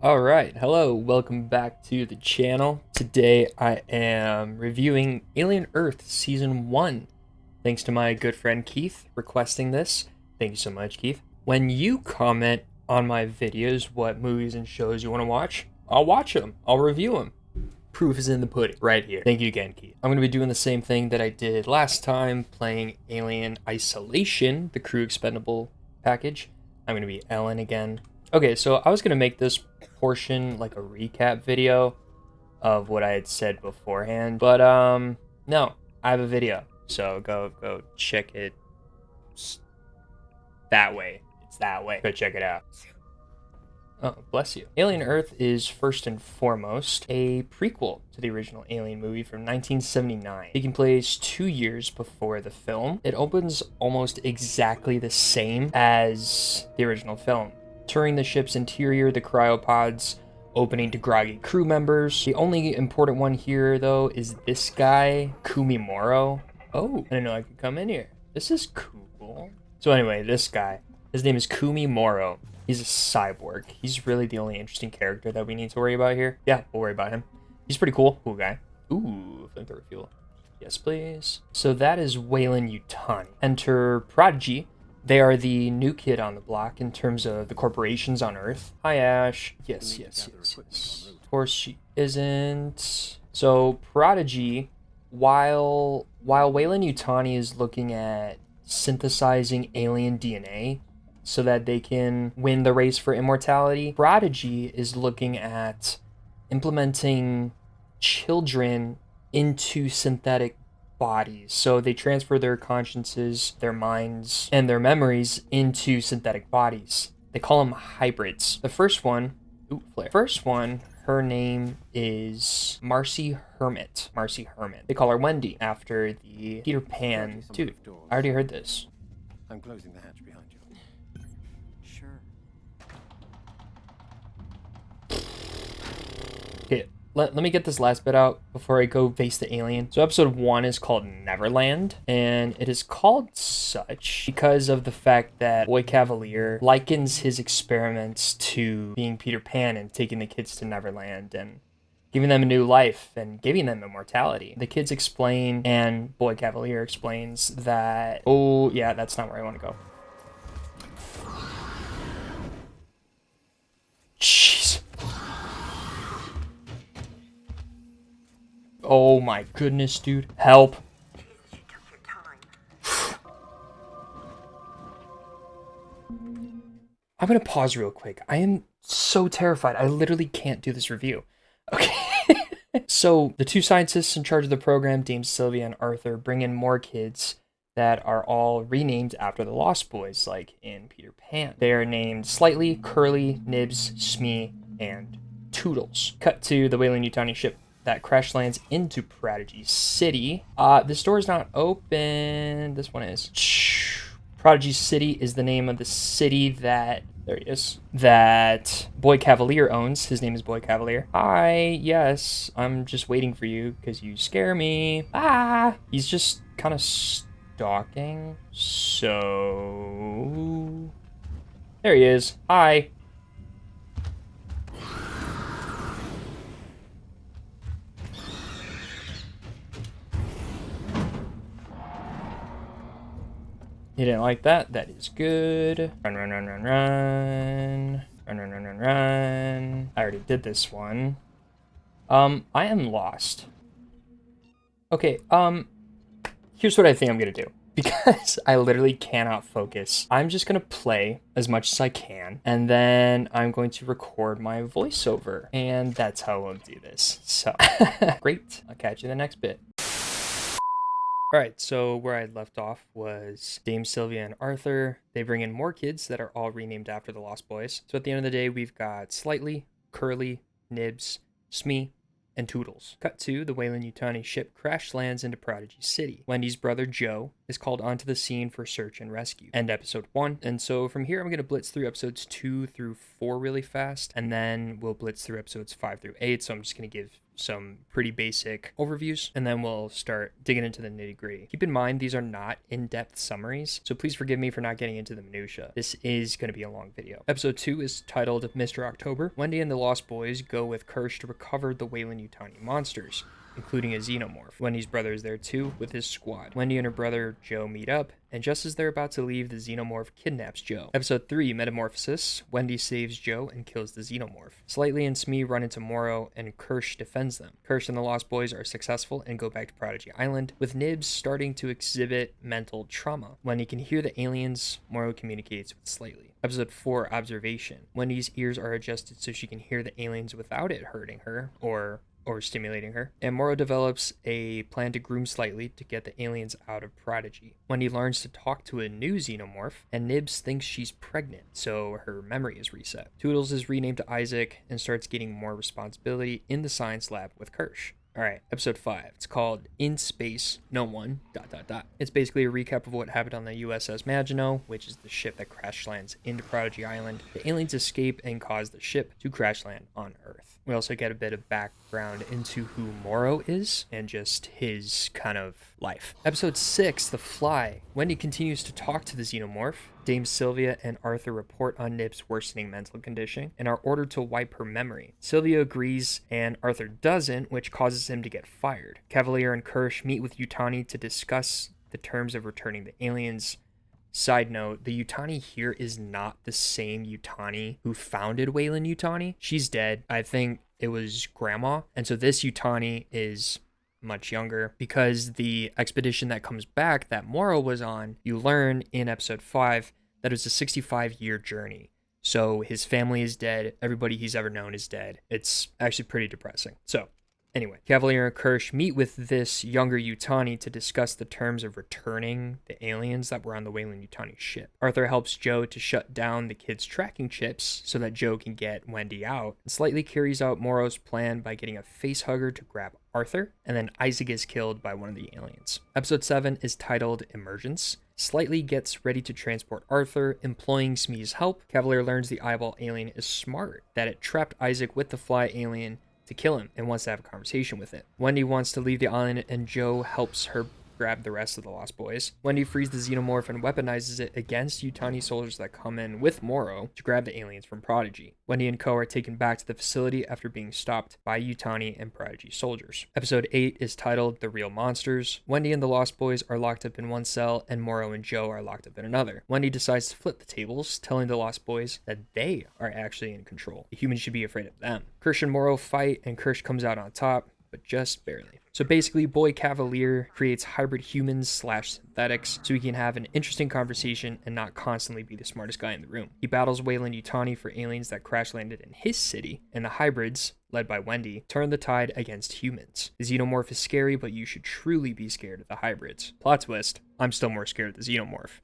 Alright, hello, welcome back to the channel. Today I am reviewing Alien Earth Season 1. Thanks to my good friend Keith requesting this. Thank you so much, Keith. When you comment on my videos what movies and shows you want to watch, I'll watch them. I'll review them. Proof is in the pudding, right here. Thank you again, Keith. I'm going to be doing the same thing that I did last time, playing Alien Isolation, the Crew Expendable package. I'm going to be Ellen again. Okay, so I was going to make this portion like a recap video of what I had said beforehand, but no, I have a video, so go check it. It's that way. It's that way. Go check it out. Oh, bless you. Alien Earth is first and foremost a prequel to the original Alien movie from 1979, taking place 2 years before the film. It opens almost exactly the same as the original film. Touring the ship's interior, the cryopods opening to groggy crew members. The only important one here, though, is this guy, Kumimoro. Oh, I didn't know I could come in here. This is cool. So anyway, this guy, his name is Kumimoro. He's a cyborg. He's really the only interesting character that we need to worry about here. Yeah, we'll worry about him. He's pretty cool. Cool guy. Ooh, flamethrower fuel. Yes, please. So that is Weyland-Yutani. Enter Prodigy. They are the new kid on the block in terms of the corporations on Earth. Hi, Ash. Yes. Of course she isn't. So Prodigy, while Weyland-Yutani is looking at synthesizing alien DNA so that they can win the race for immortality, Prodigy is looking at implementing children into synthetic bodies. So they transfer their consciences, their minds, and their memories into synthetic bodies. They call them hybrids. The first one, her name is Marcy Hermit. They call her Wendy after the Peter Pan. Dude, I already heard this. I'm closing the hatch behind you. Sure. Okay, let me get this last bit out before I go face the alien. So episode 1 is called Neverland, and it is called such because of the fact that Boy Cavalier likens his experiments to being Peter Pan and taking the kids to Neverland and giving them a new life and giving them immortality. The kids explain, and Boy Cavalier explains that, oh yeah, that's not where I want to go. Jeez. Oh my goodness, dude. Help. I'm gonna pause real quick. I am so terrified. I literally can't do this review. Okay. So the two scientists in charge of the program, Dame Sylvia and Arthur, bring in more kids that are all renamed after the Lost Boys, like in Peter Pan. They are named Slightly, Curly, Nibs, Smee, and Toodles. Cut to the Weyland-Yutani ship that crash lands into Prodigy City. This door is not open. This one is. Prodigy City is the name of the city that, there he is, that Boy Cavalier owns. His name is Boy Cavalier. Hi, yes, I'm just waiting for you because you scare me. He's just kind of stalking. So, there he is. Hi. You didn't like that? That is good. Run. I already did this one. I am lost. Okay, here's what I think I'm gonna do. Because I literally cannot focus, I'm just gonna play as much as I can, and then I'm going to record my voiceover, and that's how we'll do this. So, great. I'll catch you in the next bit. Alright, so where I left off was Dame Sylvia and Arthur. They bring in more kids that are all renamed after the Lost Boys. So at the end of the day, we've got Slightly, Curly, Nibs, Smee, and Toodles. Cut to the Weyland-Yutani ship crash lands into Prodigy City. Wendy's brother Joe is called onto the scene for search and rescue. End episode 1. And so from here, I'm going to blitz through episodes 2 through 4 really fast, and then we'll blitz through episodes 5 through 8. So I'm just going to give some pretty basic overviews, and then we'll start digging into the nitty-gritty. Keep in mind, these are not in-depth summaries, so please forgive me for not getting into the minutia. This is going to be a long video. Episode 2 is titled Mr. October. Wendy and the Lost Boys go with Kirsch to recover the Weyland-Yutani monsters, including a xenomorph. Wendy's brother is there too with his squad. Wendy and her brother Joe meet up, and just as they're about to leave, the xenomorph kidnaps Joe. Episode 3, Metamorphosis. Wendy saves Joe and kills the xenomorph. Slightly and Smee run into Morrow, and Kirsch defends them. Kirsch and the Lost Boys are successful and go back to Prodigy Island, with Nibs starting to exhibit mental trauma. When he can hear the aliens, Morrow communicates with Slightly. Episode 4, Observation. Wendy's ears are adjusted so she can hear the aliens without it hurting her, or stimulating her, and Morrow develops a plan to groom Slightly to get the aliens out of Prodigy. Wendy learns to talk to a new xenomorph, and Nibs thinks she's pregnant, so her memory is reset. Toodles is renamed to Isaac and starts getting more responsibility in the science lab with Kirsch. Alright, episode 5. It's called In Space, No One, ... It's basically a recap of what happened on the USS Maginot, which is the ship that crash lands into Prodigy Island. The aliens escape and cause the ship to crash land on Earth. We also get a bit of background into who Morrow is and just his kind of life. Episode 6, The Fly. Wendy continues to talk to the xenomorph. Dame Sylvia and Arthur report on Nibs' worsening mental condition and are ordered to wipe her memory. Sylvia agrees and Arthur doesn't, which causes him to get fired. Cavalier and Kirsch meet with Yutani to discuss the terms of returning the aliens. Side note, the Yutani here is not the same Yutani who founded Weyland-Yutani. She's dead. I think it was Grandma. And so this Yutani is much younger, because the expedition that comes back that Morrow was on, you learn in episode 5 that it's a 65-year journey. So his family is dead. Everybody he's ever known is dead. It's actually pretty depressing. So anyway, Cavalier and Kirsch meet with this younger Yutani to discuss the terms of returning the aliens that were on the Weyland-Yutani ship. Arthur helps Joe to shut down the kids' tracking chips so that Joe can get Wendy out, and Slightly carries out Morrow's plan by getting a facehugger to grab Arthur, and then Isaac is killed by one of the aliens. Episode 7 is titled Emergence. Slightly gets ready to transport Arthur, employing Smee's help. Cavalier learns the eyeball alien is smart, that it trapped Isaac with the fly alien to kill him and wants to have a conversation with it. Wendy wants to leave the island, and Joe helps her grab the rest of the Lost Boys. Wendy frees the xenomorph and weaponizes it against Yutani soldiers that come in with Morrow to grab the aliens from Prodigy. Wendy and Co. are taken back to the facility after being stopped by Yutani and Prodigy soldiers. Episode 8 is titled The Real Monsters. Wendy and the Lost Boys are locked up in one cell, and Morrow and Joe are locked up in another. Wendy decides to flip the tables, telling the Lost Boys that they are actually in control. The humans should be afraid of them. Kirsch and Morrow fight, and Kirsch comes out on top, but just barely. So basically, Boy Cavalier creates hybrid humans/synthetics so he can have an interesting conversation and not constantly be the smartest guy in the room. He battles Weyland-Yutani for aliens that crash landed in his city, and the hybrids, led by Wendy, turn the tide against humans. The xenomorph is scary, but you should truly be scared of the hybrids. Plot twist, I'm still more scared of the xenomorph.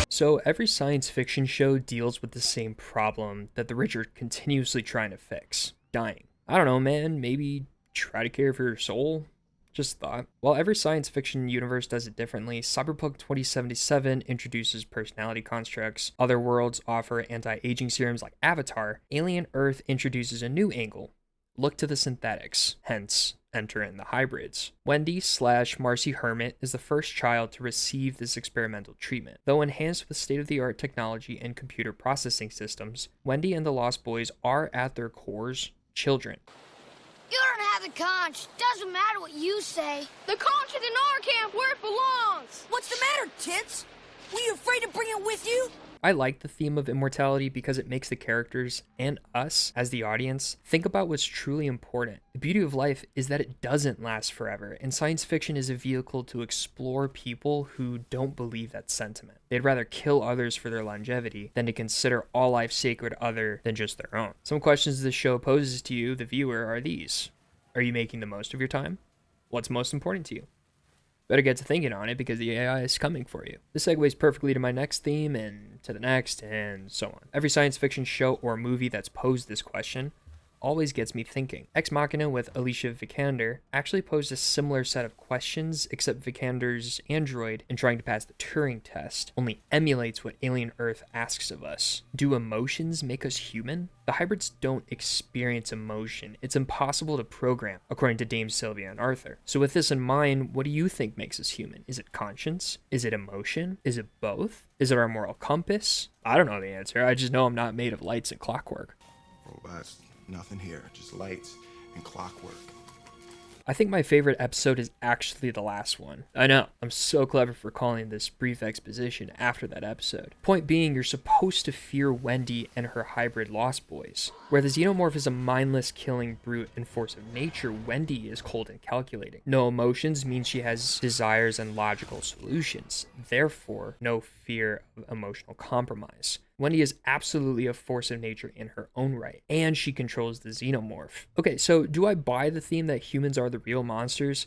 So every science fiction show deals with the same problem that the rich are continuously trying to fix: dying. I don't know, man, maybe try to care for your soul? Just thought. While every science fiction universe does it differently, Cyberpunk 2077 introduces personality constructs, other worlds offer anti-aging serums like Avatar, Alien Earth introduces a new angle: look to the synthetics, hence enter in the hybrids. Wendy/Marcy Hermit is the first child to receive this experimental treatment. Though enhanced with state-of-the-art technology and computer processing systems, Wendy and the Lost Boys are at their cores children. You don't have the conch. Doesn't matter what you say. The conch is in our camp where it belongs. What's the matter, Tits? Were you afraid to bring it with you? I like the theme of immortality because it makes the characters and us as the audience think about what's truly important. The beauty of life is that it doesn't last forever, and science fiction is a vehicle to explore people who don't believe that sentiment. They'd rather kill others for their longevity than to consider all life sacred other than just their own. Some questions this show poses to you, the viewer, are these. Are you making the most of your time? What's most important to you? Better get to thinking on it, because the AI is coming for you. This segues perfectly to my next theme, and to the next, and so on. Every science fiction show or movie that's posed this question, always gets me thinking. Ex Machina with Alicia Vikander actually posed a similar set of questions, except Vikander's android, in trying to pass the Turing test, only emulates what Alien Earth asks of us. Do emotions make us human? The hybrids don't experience emotion. It's impossible to program, according to Dame Sylvia and Arthur. So with this in mind, what do you think makes us human? Is it conscience? Is it emotion? Is it both? Is it our moral compass? I don't know the answer. I just know I'm not made of lights and clockwork. Robots, nothing here, just lights and clockwork. I think my favorite episode is actually the last one. I know, I'm so clever for calling this brief exposition after that episode. Point being, you're supposed to fear Wendy and her hybrid Lost Boys. Where the Xenomorph is a mindless killing brute and force of nature, Wendy is cold and calculating. No emotions means she has desires and logical solutions. Therefore, no fear of emotional compromise. Wendy is absolutely a force of nature in her own right, and she controls the Xenomorph. Okay, so do I buy the theme that humans are the real monsters?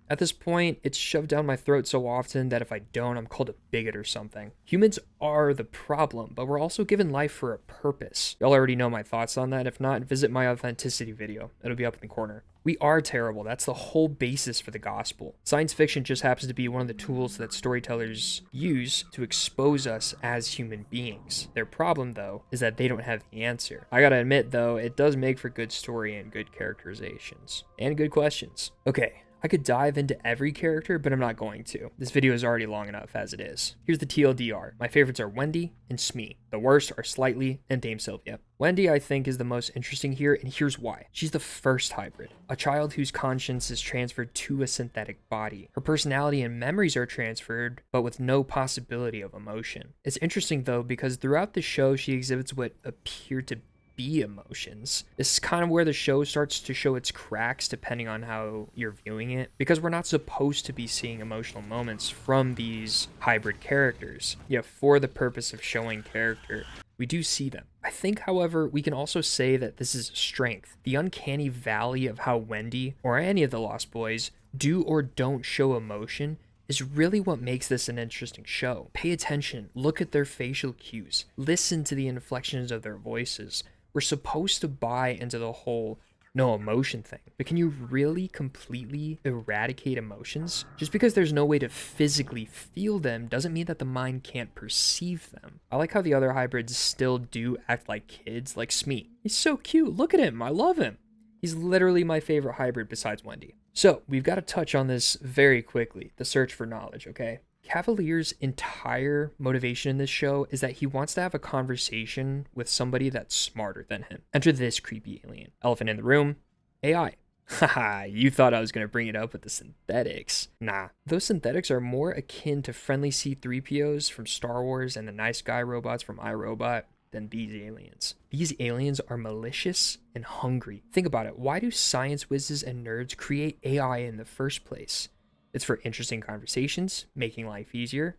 At this point, it's shoved down my throat so often that if I don't, I'm called a bigot or something. Humans are the problem, but we're also given life for a purpose. Y'all already know my thoughts on that. If not, visit my authenticity video. It'll be up in the corner. We are terrible. That's the whole basis for the gospel. Science fiction just happens to be one of the tools that storytellers use to expose us as human beings. Their problem, though, is that they don't have the answer. I gotta admit, though, it does make for good story and good characterizations. And good questions. Okay. I could dive into every character, but I'm not going to. This video is already long enough as it is. Here's the TLDR. My favorites are Wendy and Smee. The worst are Slightly and Dame Sylvia. Wendy, I think, is the most interesting here, and here's why. She's the first hybrid, a child whose conscience is transferred to a synthetic body. Her personality and memories are transferred, but with no possibility of emotion. It's interesting, though, because throughout the show, she exhibits what appear to be emotions. This is kind of where the show starts to show its cracks depending on how you're viewing it, because we're not supposed to be seeing emotional moments from these hybrid characters. Yet for the purpose of showing character, we do see them. I think, however, we can also say that this is a strength. The uncanny valley of how Wendy, or any of the Lost Boys, do or don't show emotion is really what makes this an interesting show. Pay attention, look at their facial cues, listen to the inflections of their voices. We're supposed to buy into the whole no emotion thing, but can you really completely eradicate emotions? Just because there's no way to physically feel them doesn't mean that the mind can't perceive them. I like how the other hybrids still do act like kids, like Smee. He's so cute, look at him, I love him. He's literally my favorite hybrid besides Wendy. So we've got to touch on this very quickly, the search for knowledge, okay? Cavalier's entire motivation in this show is that he wants to have a conversation with somebody that's smarter than him. Enter this creepy alien. Elephant in the room, AI. Haha, you thought I was going to bring it up with the synthetics. Nah, those synthetics are more akin to friendly C-3POs from Star Wars and the nice guy robots from iRobot than these aliens. These aliens are malicious and hungry. Think about it. Why do science whizzes and nerds create AI in the first place? It's for interesting conversations, making life easier,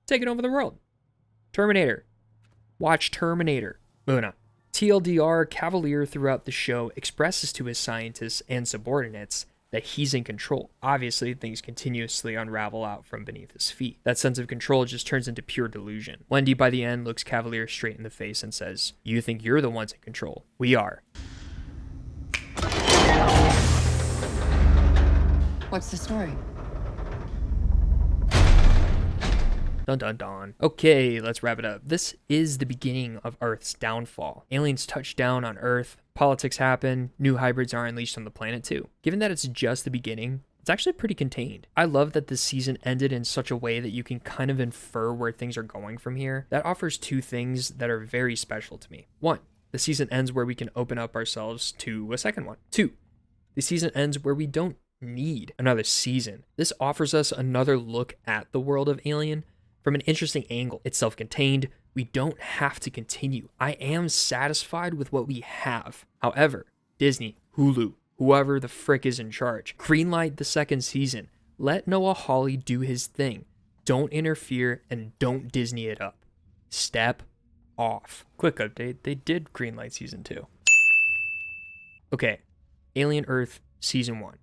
taking over the world. Terminator. Watch Terminator. Una. TLDR, Cavalier throughout the show expresses to his scientists and subordinates that he's in control. Obviously, things continuously unravel out from beneath his feet. That sense of control just turns into pure delusion. Wendy, by the end, looks Cavalier straight in the face and says, "You think you're the ones in control. We are." What's the story? Dun dun dun. Okay, let's wrap it up. This is the beginning of Earth's downfall. Aliens touch down on Earth, politics happen, new hybrids are unleashed on the planet too. Given that it's just the beginning, it's actually pretty contained. I love that this season ended in such a way that you can kind of infer where things are going from here. That offers two things that are very special to me. One, the season ends where we can open up ourselves to a second one. Two, the season ends where we don't need another season. This offers us another look at the world of Alien from an interesting angle. It's self-contained. We don't have to continue. I am satisfied with what we have. However, Disney, Hulu, whoever the frick is in charge, greenlight the second season. Let Noah Hawley do his thing. Don't interfere and don't Disney it up. Step off. Quick update, they did greenlight season 2. Okay, Alien Earth season 1.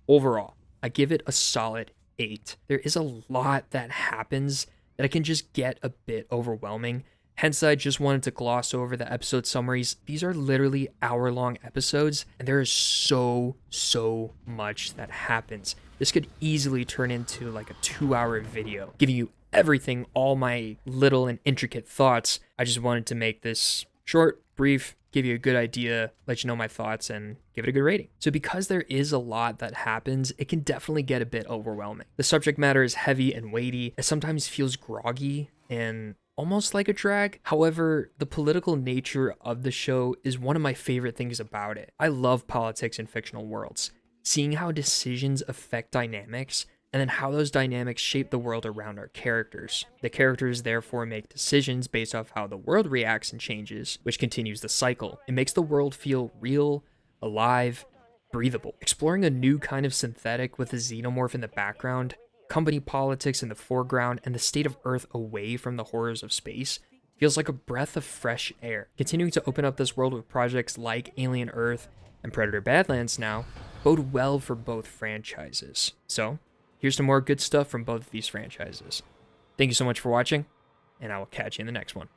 Overall, I give it a solid 8. There is a lot that happens that it can just get a bit overwhelming. Hence, I just wanted to gloss over the episode summaries. These are literally hour-long episodes, and there is so much that happens. This could easily turn into like a 2-hour video, giving you everything, all my little and intricate thoughts. I just wanted to make this short, brief, give you a good idea, let you know my thoughts, and give it a good rating. So because there is a lot that happens, it can definitely get a bit overwhelming. The subject matter is heavy and weighty. It sometimes feels groggy and almost like a drag. However, the political nature of the show is one of my favorite things about it. I love politics in fictional worlds. Seeing how decisions affect dynamics, and then how those dynamics shape the world around our characters. The characters therefore make decisions based off how the world reacts and changes, which continues the cycle. It makes the world feel real, alive, breathable. Exploring a new kind of synthetic with a xenomorph in the background, company politics in the foreground, and the state of Earth away from the horrors of space feels like a breath of fresh air. Continuing to open up this world with projects like Alien Earth and Predator Badlands now bode well for both franchises. So, here's some more good stuff from both of these franchises. Thank you so much for watching, and I will catch you in the next one.